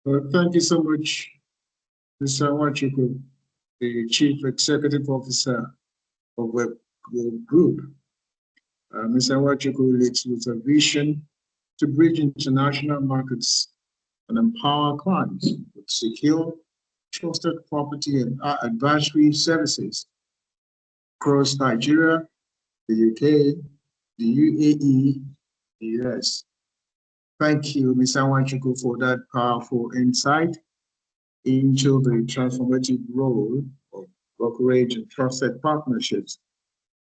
Thank you so much, Mr. Wachuku, the Chief Executive Officer of Web Group. Mr. Wachuku leads with a vision to bridge international markets and empower clients with secure, trusted property and advisory services across Nigeria, the UK, the UAE, the US. Thank you, Mr. Wachuku, for that powerful insight into the transformative role of brokerage and trusted partnerships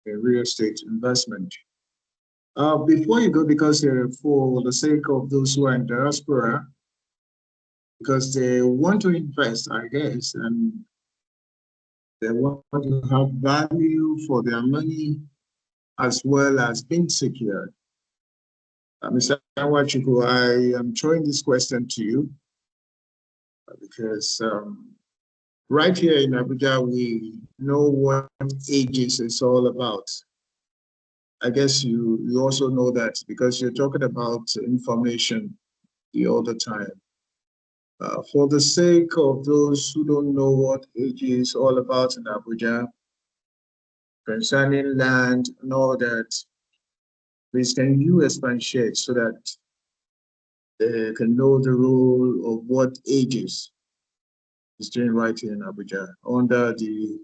in real estate investment. Before you go, because for the sake of those who are in diaspora, because they want to invest, I guess, and they want to have value for their money as well as being secured. Mr. Wachuku, I am throwing this question to you because right here in Abuja, we know what ages is all about. I guess you also know that because you're talking about information all the time. For the sake of those who don't know what age is all about in Abuja, concerning land and all that, please can you expatiate so that they can know the role of what ages is doing right here in Abuja under the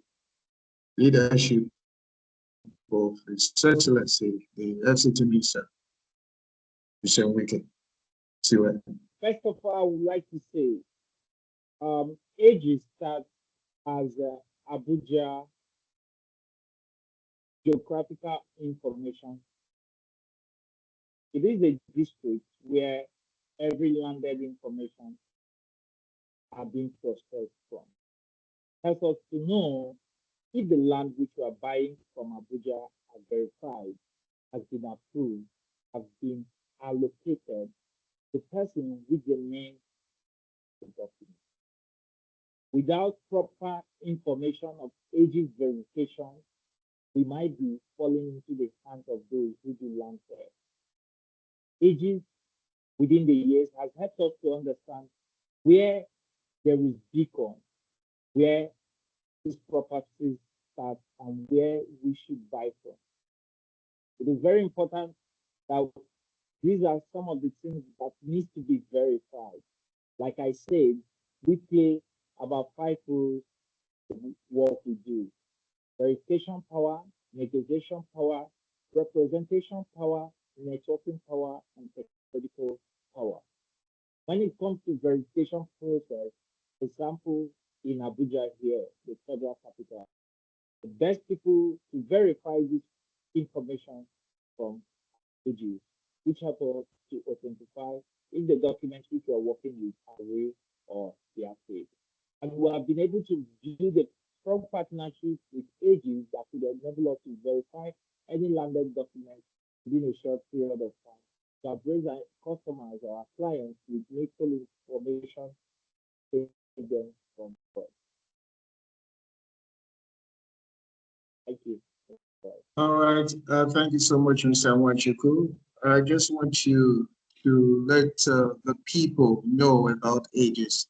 leadership of His Excellency, the FCT Minister, Mr. Wike. First of all, I would like to say, ages start as Abuja geographical information. It is a district where every landed information are being processed from. Helps us to know if the land which we are buying from Abuja are verified, has been approved, has been allocated, the person with the name of the document. Without proper information of ages verification, we might be falling into the hands of those who do land theft. Ages within the years has helped us to understand where there is beacon, where these properties start, and where we should buy from. It is very important that these are some of the things that needs to be verified. Like I said, we play about 5 roles in what we do: verification power, negotiation power, representation power, networking power, and technical power. When it comes to verification process, example in Abuja here, the federal capital, the best people to verify this information from ages, which help us to identify if the documents which we are working with are real or they are fake. And we have been able to build a strong partnership with ages that could enable us to verify any landed document within a short period of time. To upgrade our customers or our clients with needful information to them from us. Thank you. All right. Thank you so much, Mr. Wachuku. I just want you to let the people know about ages.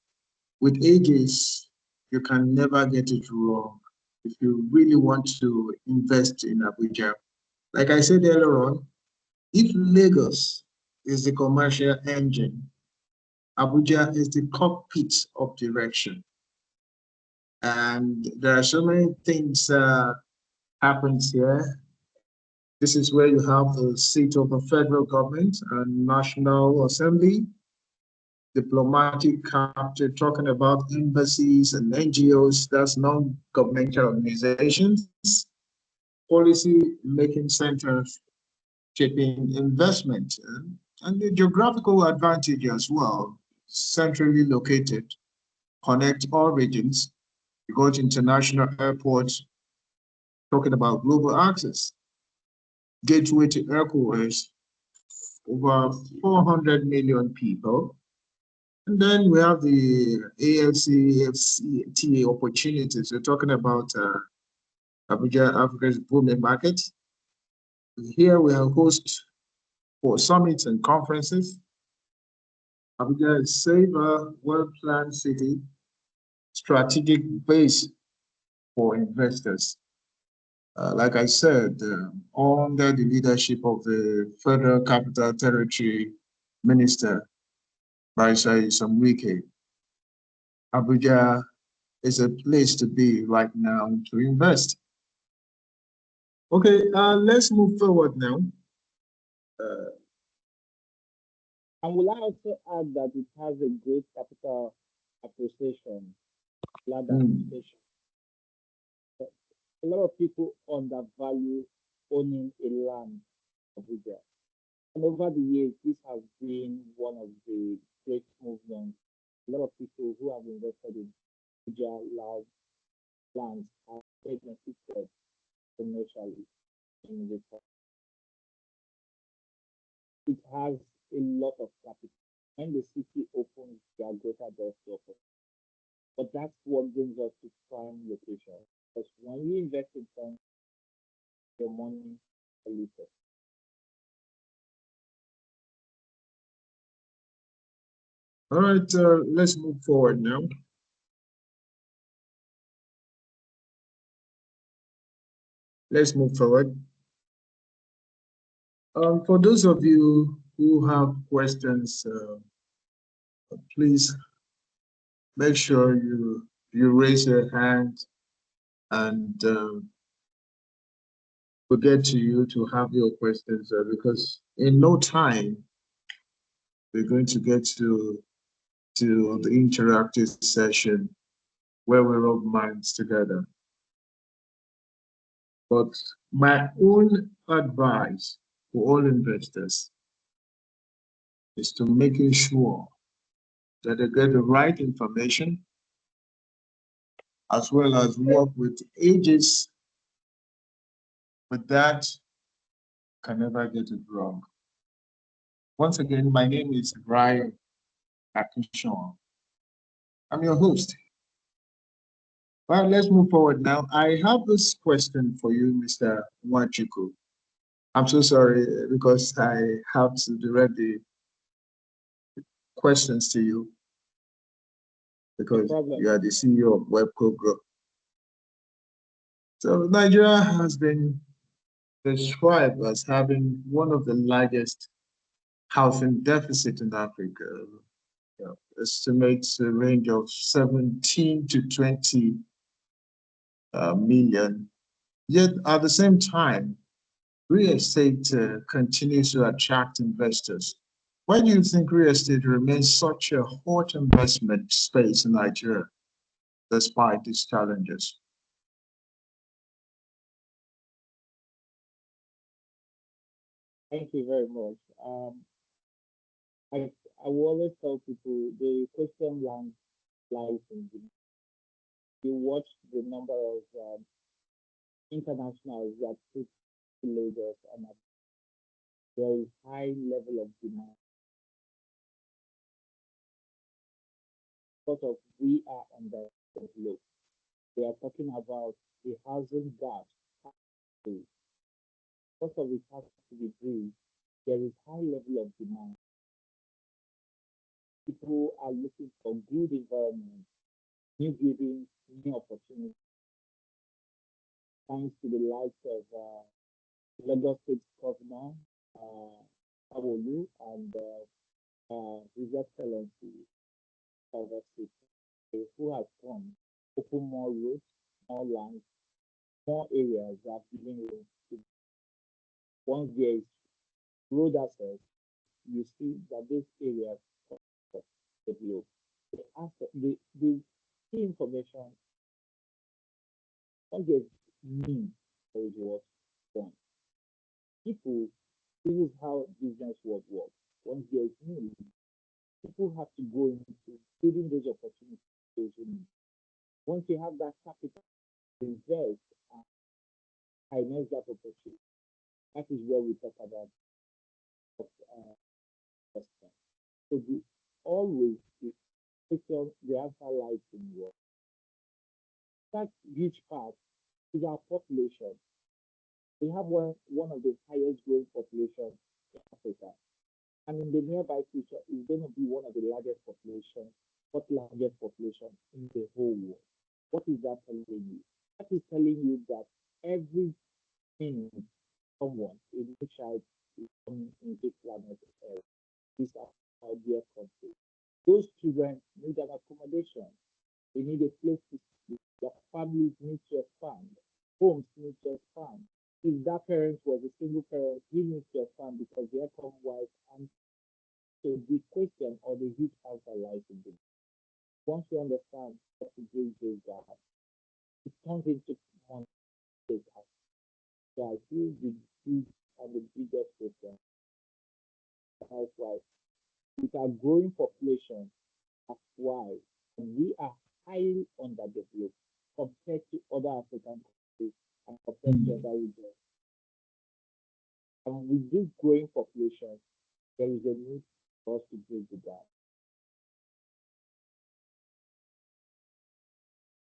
With ages, you can never get it wrong if you really want to invest in Abuja. Like I said earlier on, if Lagos is the commercial engine, Abuja is the cockpit of direction. And there are so many things happens here. This is where you have the seat of the federal government and National Assembly, diplomatic capture, talking about embassies and NGOs, that's non-governmental organizations, policy making centers, shaping investment, and the geographical advantage as well, centrally located, connect all regions. You go to international airports, talking about global access, gateway to airports, over 400 million people. And then we have the AFCFTA opportunities. We're talking about Abuja, Africa's booming market. Here we are host for summits and conferences. Abuja is safer, well-planned city, strategic base for investors. Like I said, under the leadership of the Federal Capital Territory Minister, Barrister Samwike, Abuja is a place to be right now to invest. Okay, let's move forward now. And will I also add that it has a great capital appreciation, land appreciation. A lot of people undervalue owning a land in Abuja. And over the years, this has been one of the great movements. A lot of people who have invested in Abuja lands have benefited commercially in return. It has a lot of capital. When the city opens, there are greater doors to open. But that's what brings us to prime location. Because when you invest in prime, your money is little. All right, let's move forward now. Let's move forward. For those of you who have questions, please make sure you raise your hand, and we'll get to you to have your questions, because in no time we're going to get to the interactive session where we rub minds together. But my own advice for all investors is to making sure that they get the right information, as well as work with agents. With that, can never get it wrong. Once again, my name is Brian Akishon. I'm your host. Well, let's move forward now. I have this question for you, Mr. Wachiku. I'm so sorry because I have to direct the questions to you because you are the CEO of Webco Group. So Nigeria has been described as having one of the largest housing deficit in Africa. Estimates a range of 17 to 20 million. Yet at the same time, real estate continues to attract investors. Why do you think real estate remains such a hot investment space in Nigeria, despite these challenges? Thank you very much. I will always tell people the question lies in the you watch the number of internationals that took to Lagos, and there is high level of demand because of we are on the low. We are talking about the housing gap. Because of it has to be bridged, there is high level of demand. People are looking for good environment, new buildings, new opportunities, thanks to the likes of Lagos State Governor Awolu and His Excellency Harvey, who has come, open more roads, more lands, more areas that giving room to. Once there is road access, you see that these areas develop. The key information, once there's need, there is what want. People, this is how business works. Once there is need, people have to go into building those opportunities. Those who need. Once you have that capital, invest and finance that opportunity. That is where we talk about investment. So always the question, the answer lies in what. That huge part is our population. We have one of the highest growing populations in Africa. And in the nearby future, it's going to be one of the largest populations, what largest population in the whole world. What is that telling you? That is telling you that every minute someone, a new child, is coming in this planet Earth, this our dear country. Those children need an accommodation. They need a place to sleep. Their families need to expand. Homes need to expand. If that parent was a single parent, he needs to expand because they come wife. And so the question or the huge answer lies in this. Once you understand what to do is that, it turns into one big house. So I feel the huge and the biggest question. That's why with our growing population, that's why we are highly underdeveloped compared to other African countries and compared to other regions. And with this growing population, there is a need for us to bridge the gap.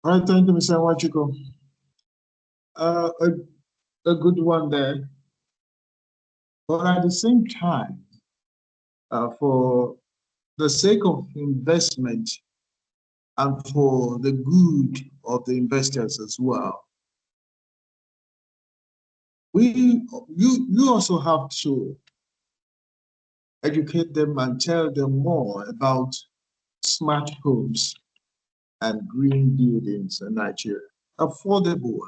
All right, thank you, Mr. Wachiko. A good one there. But at the same time, for the sake of investment and for the good of the investors as well, you also have to educate them and tell them more about smart homes and green buildings in Nigeria. Affordable.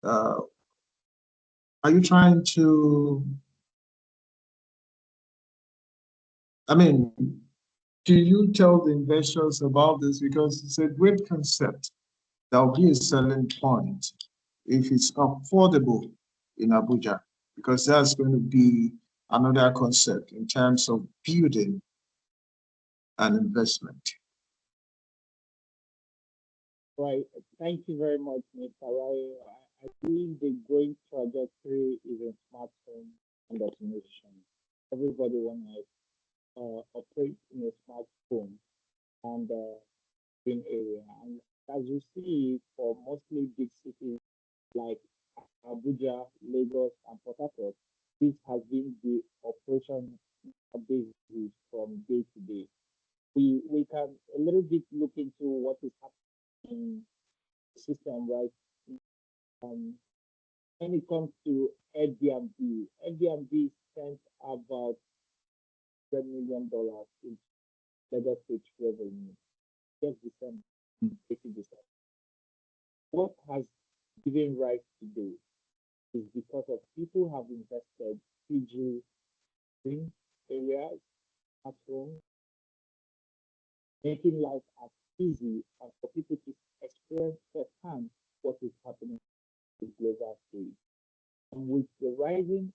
Uh, are you trying to, I mean, do you tell the investors about this? Because it's a great concept. That will be a selling point if it's affordable in Abuja, because that's going to be another concept in terms of building and investment. Right. Thank you very much, Mr. Rai. I believe the growing trajectory is in smartphone and automation. Everybody wants to operate in a smartphone and green area. And as you see, for mostly big cities like Abuja, Lagos, and Port Harcourt, this has been the operation basis from day to day. We can a little bit look into what is happening in the system, right? Um, when it comes to Airbnb spent about $1 million in Lagos State revenue just December, 80 December. What has given rise to this is because of people have invested PG green areas at home, making life as easy as for people to experience firsthand what is happening in the global stage. And with the rising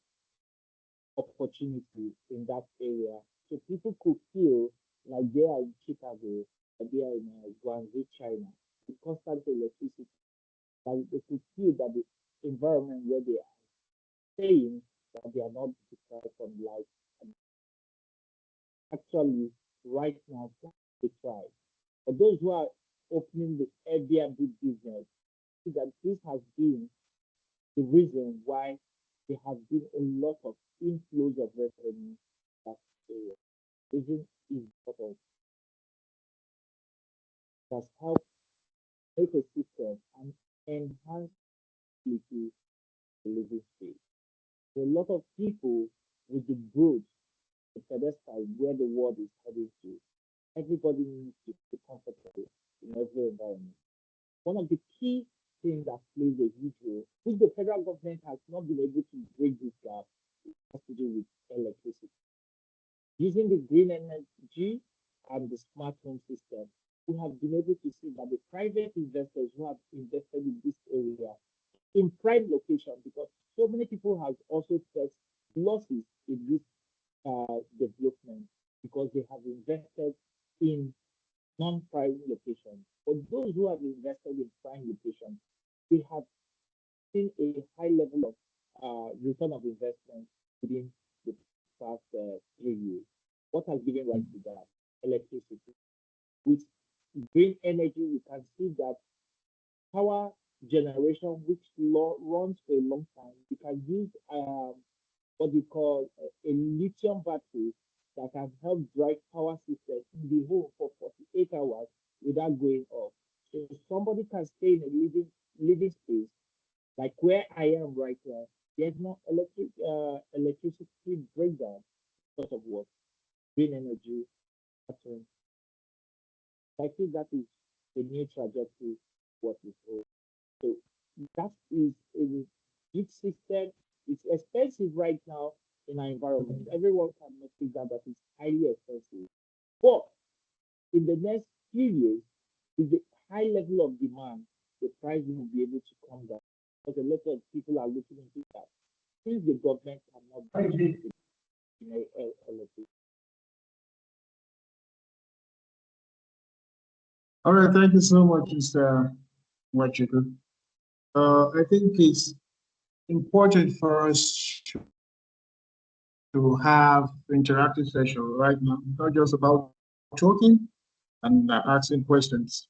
opportunities in that area, so people could feel like they are in Chicago, or they are in Guangzhou, China, with constant electricity, that they could feel that the environment where they are staying, that they are not deprived from life. And actually, right now, they try. For those who are opening the Airbnb business, see that this has been the reason why there has been a lot of inflows of revenue that area. Reason is because it has helped make a system and enhance quality of living space. So a lot of people with the growth, the pedestal where the world is heading to, everybody needs to be comfortable in every environment. One of the key things that plays a huge role, which the federal government has not been able to break this gap, has to do with electricity. Using the green energy and the smart home system, we have been able to see that the private investors who have invested in this area in prime location, because so many people have also faced losses in this development because they have invested in non-prime locations. For those who have invested in prime locations, they have seen a high level of return of investment within the past 3 years. What has given rise to that? Electricity. With green energy, we can see that power generation, which runs for a long time, you can use what we call a lithium battery that can help drive power system in the home for 48 hours without going off. So somebody can stay in a living space like where I am right now. There's no electricity breakdown because of what green energy pattern. I think that is the new trajectory what we hold. So that is a big system. It's expensive right now in our environment. Everyone can notice that it's highly expensive. But in the next few years, with the high level of demand, the price will be able to come down. Because a lot of people are looking into that. Since the government cannot buy electricity. All right, thank you so much, Mr. Wachuku. I think it's important for us to have interactive session right now, not just about talking and asking questions.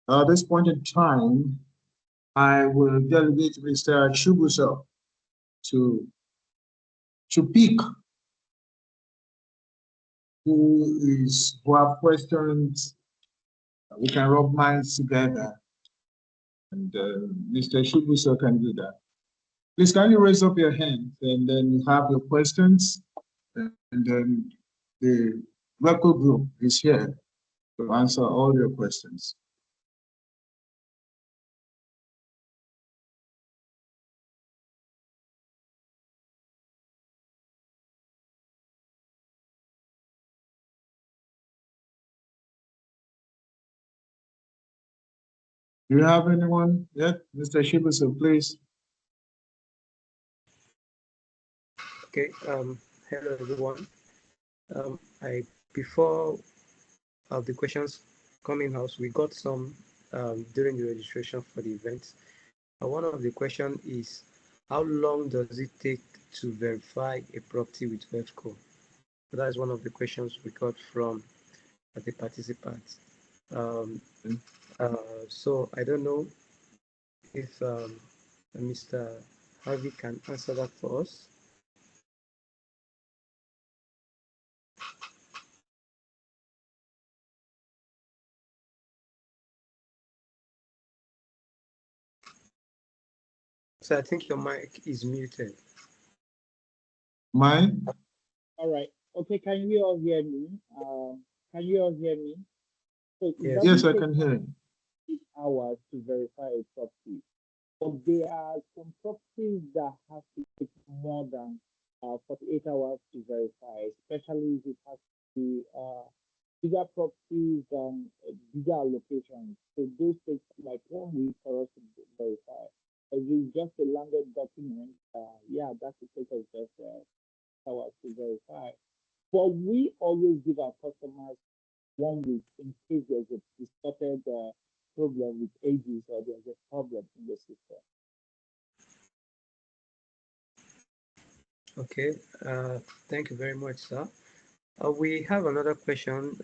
At this point in time, I will delegate Mr. Chubuso to pick who have questions. We can rub minds together, and Mr. Chubuso can do that. Please kindly raise up your hand, and then you have your questions, and then the record group is here to answer all your questions. Do you have anyone yet? Mr. Shibuso, please. Okay, hello everyone. Before the questions coming out, we got some during the registration for the event. One of the question is, how long does it take to verify a property with WebCo? So that is one of the questions we got from the participants. So I don't know if Mr. Harvey can answer that for us. So I think your mic is muted. Mine? All right. Okay, can you all hear me? Can you all hear me? So yes, I can hear you. 8 hours to verify a property. But there are some properties that have to take more than 48 hours to verify, especially if it has to be bigger properties and bigger allocations. So those take like 1 week for us to verify. If it's just a landed document, yeah, that will take us just hours to verify. But we always give our customers 1 week in case there's a distorted problem with ages or there's a problem in the system. Okay, thank you very much, sir. We have another question,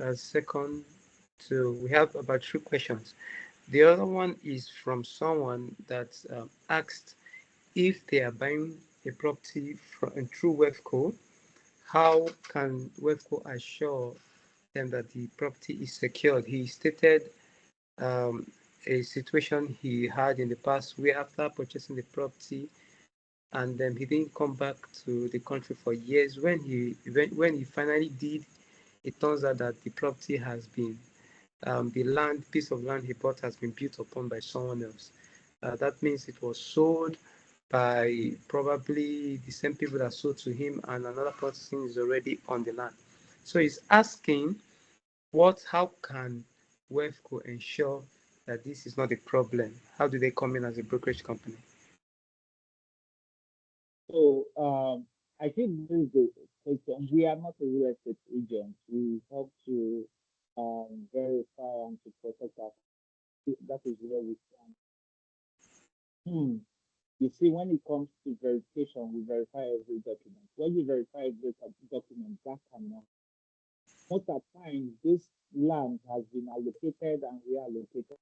we have about 3 questions. The other one is from someone that asked if they are buying a property through WebCo, how can WebCo assure them that the property is secured? He stated a situation he had in the past where after purchasing the property and then he didn't come back to the country for years. When he finally did, it turns out that the property has been the piece of land he bought has been built upon by someone else. That means it was sold by probably the same people that sold to him, and another person is already on the land. So he's asking, how can WEFCO ensure that this is not a problem? How do they come in as a brokerage company? So I think this is the question. We are not a real estate agent. We help to verify and to protect us. That is where we stand. You see, when it comes to verification, we verify every document. When you verify every document, that cannot. Most of the time, this land has been allocated and reallocated.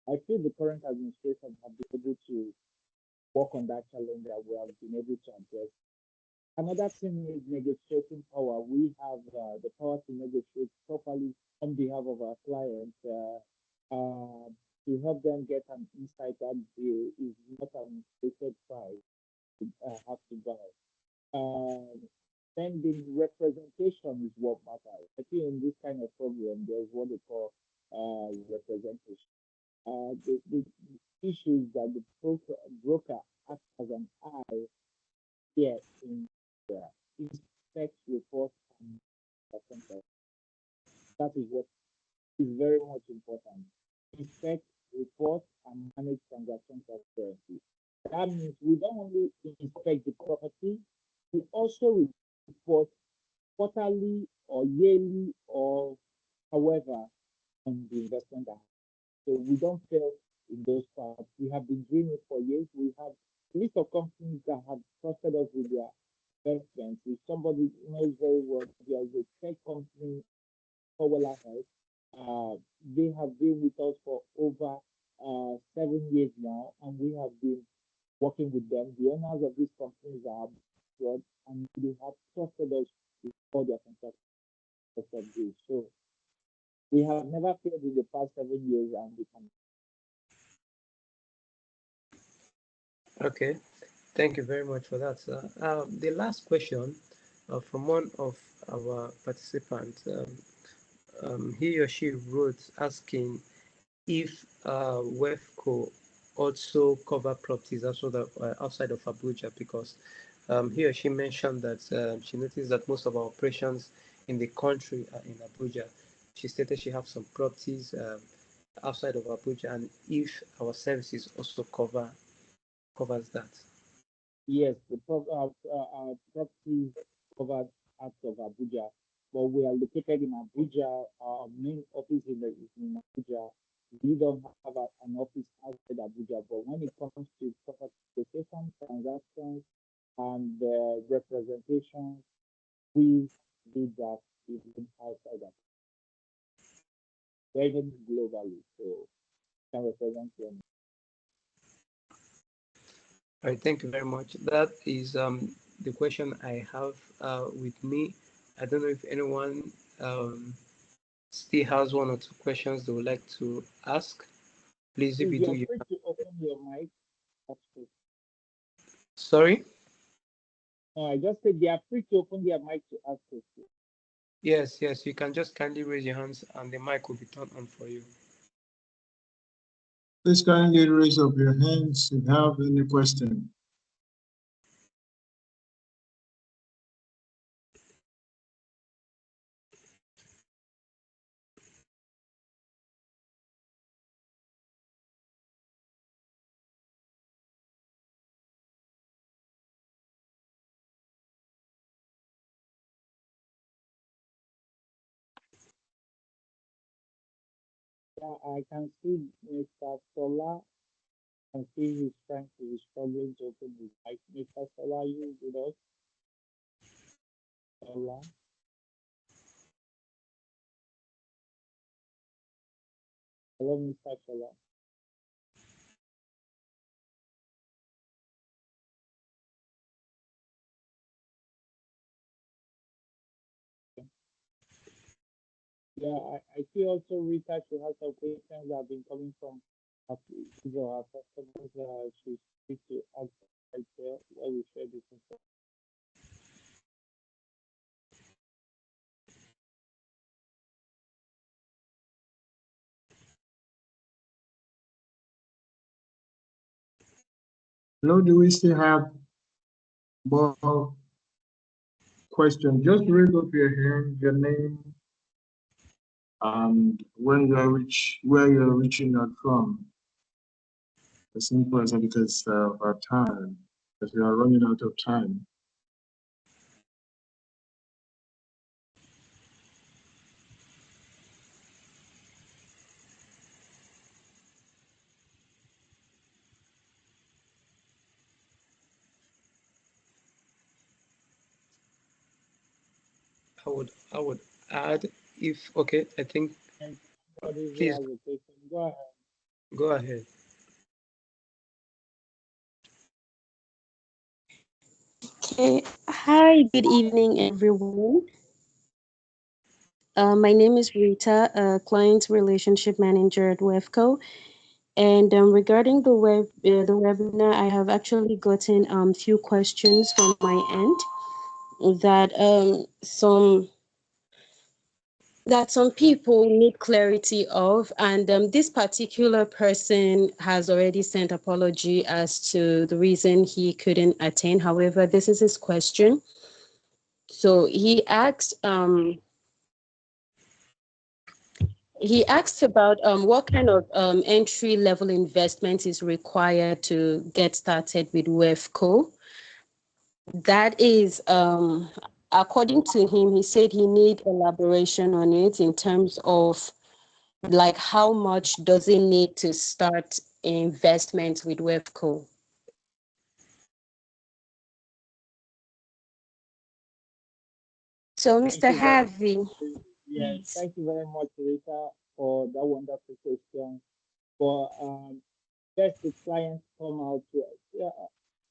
I feel the current administration have been able to work on that challenge that we have been able to address. Another thing is negotiating power. We have the power to negotiate properly on behalf of our clients to help them get an insight that deal is not an inflated price to have to buy. Um, then the representation is what matters. I think in this kind of program, there's what they call representation. The issue is that the broker acts as an eye here in inspect reports and content. That is what is very much important. Inspect, report, and manage transaction transparency. That means we don't only inspect the property, we also report quarterly or yearly or however on the investment. So we don't fail in those parts. We have been doing it for years. We have a list of companies that have trusted us with their investments. If somebody knows very well, there is a tech company, Powella Health. They have been with us for over 7 years now, and we have been working with them. The owners of these companies are abroad, and they have trusted us with all their contracts. So we have never failed in the past 7 years, and we can. Okay, thank you very much for that, sir. The last question from one of our participants, he or she wrote asking if WEFCO also cover properties outside of Abuja, because he or she mentioned that she noticed that most of our operations in the country are in Abuja. She stated she has some properties outside of Abuja, and if our services also covers that. Yes, the property covered out of Abuja, but we are located in Abuja. Our main office is in Abuja. We don't have an office outside Abuja, but when it comes to property negotiation, transactions, and representation, we do that even outside of even globally. So can represent them. All right, thank you very much. That is the question I have with me. I don't know if anyone still has one or two questions they would like to ask. Please, if Please, you you do, are you free to open your mic. sorry. I just said they are free to open their mic to ask questions. Yes, yes, you can just kindly raise your hands and the mic will be turned on for you. Please kindly raise up your hands if you have any question. Yeah, I can see Mr. Sola. I can see he's trying to be struggling to open his mic. Mr. Sola, are you with us? Sola. Hello, Mr. Sola. Yeah, I see also Rita, she has some questions that have been coming from our customers. She's free to ask right there where we share this info. Hello, do we still have more questions? Just raise up your hand, your name, and when you are where you're reaching out from. As simple as that, because of our time, because we are running out of time. I would add, if okay, I think And somebody who please has a question, go ahead. go ahead. Okay. Hi, good evening, everyone. My name is Rita, a client relationship manager at WEFCO. And regarding the webinar, I have actually gotten few questions from my end that some people need clarity of, and this particular person has already sent apology as to the reason he couldn't attend. However, this is his question. So he asked about what kind of entry level investment is required to get started with WEFCO. That is, according to him, he said he need elaboration on it in terms of like how much does it need to start investment with WEFCO. So, Thank Mr. you very, Harvey, yes, please. thank you very much, Rita, for that wonderful question. For let the clients come out to,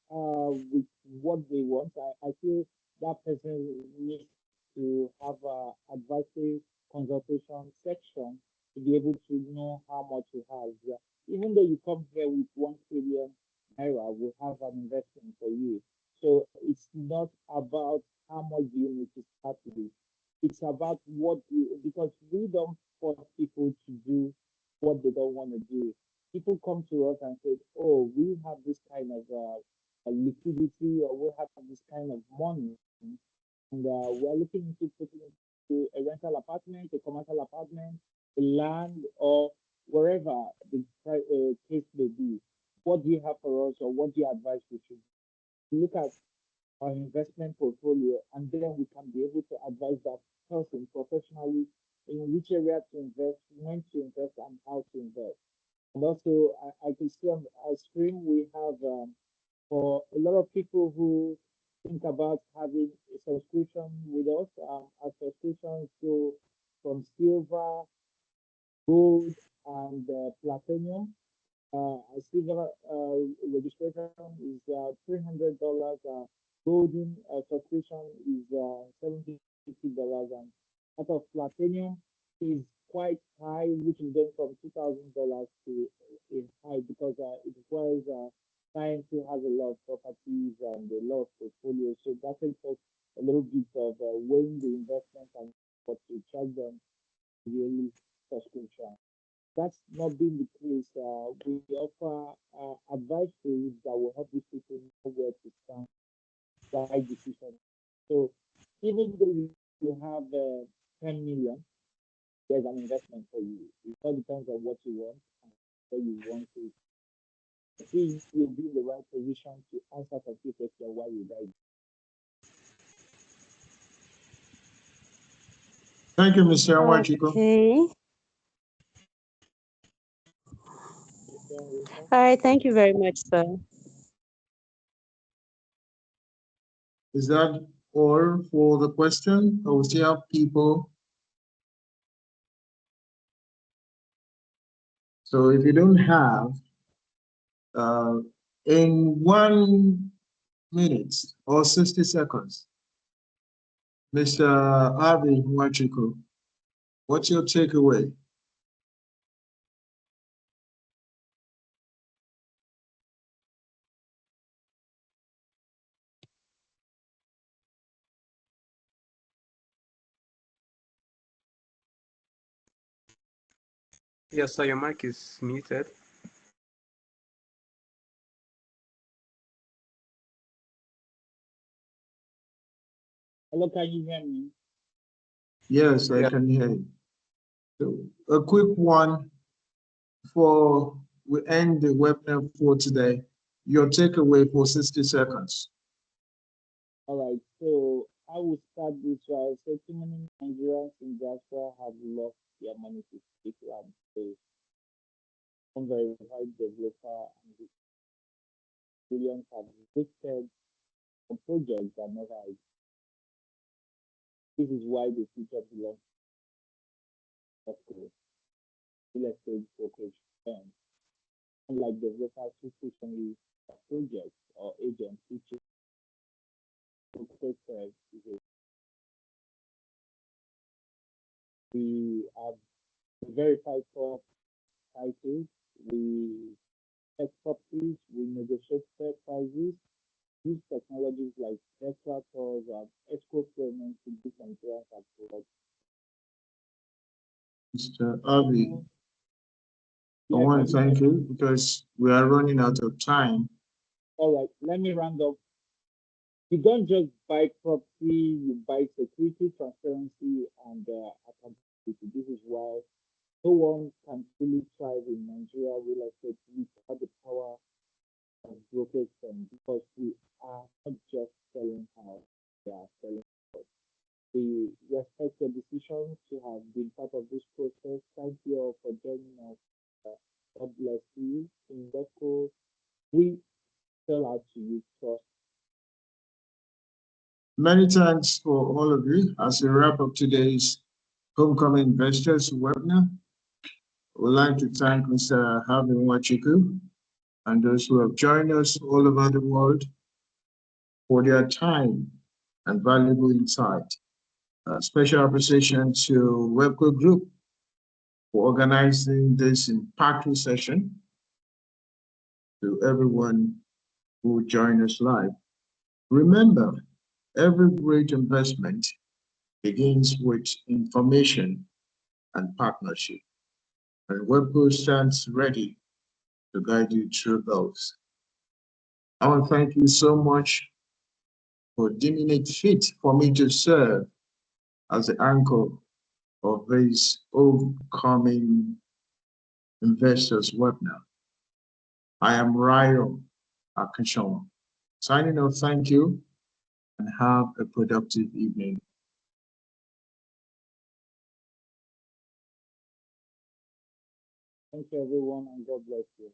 with what they want. I feel that person needs to have a advisory consultation section to be able to know how much he has. Yeah. Even though you come here with 1 trillion naira, we have an investment for you. So it's not about how much you need to start with. It's about what you, because we don't force people to do what they don't want to do. People come to us and say, "Oh, we have this kind of liquidity, or we have this kind of money, and we're looking into putting it to a rental apartment, a commercial apartment, a land, or wherever the case may be. What do you have for us, or what do you advise we should look at our investment portfolio, and then we can be able to advise that person professionally in which area to invest, when to invest, and how to invest." And also, I can see on our screen we have for a lot of people who think about having a subscription with us, our subscriptions go from silver, gold, and platinum. A silver registration is $300. Golden subscription is $750, and that of platinum is quite high, which is going from $2,000 to a high because it requires clients who has a lot of properties and a lot of portfolios. So that takes us a little bit of weighing the investment and what to charge them yearly subscription. That's not been the case. We offer advice tools that will help these people know where to stand, right decision. So even though you have 10 million, there's an investment for you. It all depends on what you want and where you want to. I think you'll be in the right position to answer some few questions while you guys. Thank you, Mr. Anwachiko. Okay. Rita. All right. Thank you very much, sir. Is that all for the question? Or we still have people? So if you don't have, uh, in 1 minute or 60 seconds, Mr. Harvey Nwachiko, what's your takeaway? Yes, sir, your mic is muted. Hello, can you hear me? Yes, I can hear you. So a quick one before we end the webinar for today. Your takeaway for 60 seconds. All right, so I will start this way. So too many Nigerians in diaspora have lost their money to speak land. So unverified developer and the billions have wasted on projects that never exist. This is why the future belongs to the real estate brokerage firms. Unlike developers who push only projects or agents who brokerage is we have verified for titles, we check properties, we negotiate fair prices, use technologies like virtual tours and escrow payments to give insurance and provide. Mr. Harvey, I Yeah, want to thank you because we are running out of time. all right, let me round up. You don't just buy property, you buy security, transparency, and accountability. This is why no one can fully thrive in Nigeria real estate without the power of brokerage firms because we are not just selling house, we are selling. We respect your decision to have been part of this process. Thank you all for joining us. God bless you. In Deco, we sell out to you trust. Many thanks for all of you. As we wrap up today's Homecoming Investors webinar, we'd like to thank Mr. Harvey Wachiku and those who have joined us all over the world for their time and valuable insight. Special appreciation to Webco Group for organizing this impactful session, to everyone who joined us live. Remember, every great investment begins with information and partnership, and Webco stands ready to guide you through those. I want to thank you so much for deeming it fit for me to serve as the anchor of this upcoming investors webinar. I am Ryo Akishon. Signing off, thank you, and have a productive evening. Thank you, everyone, and God bless you.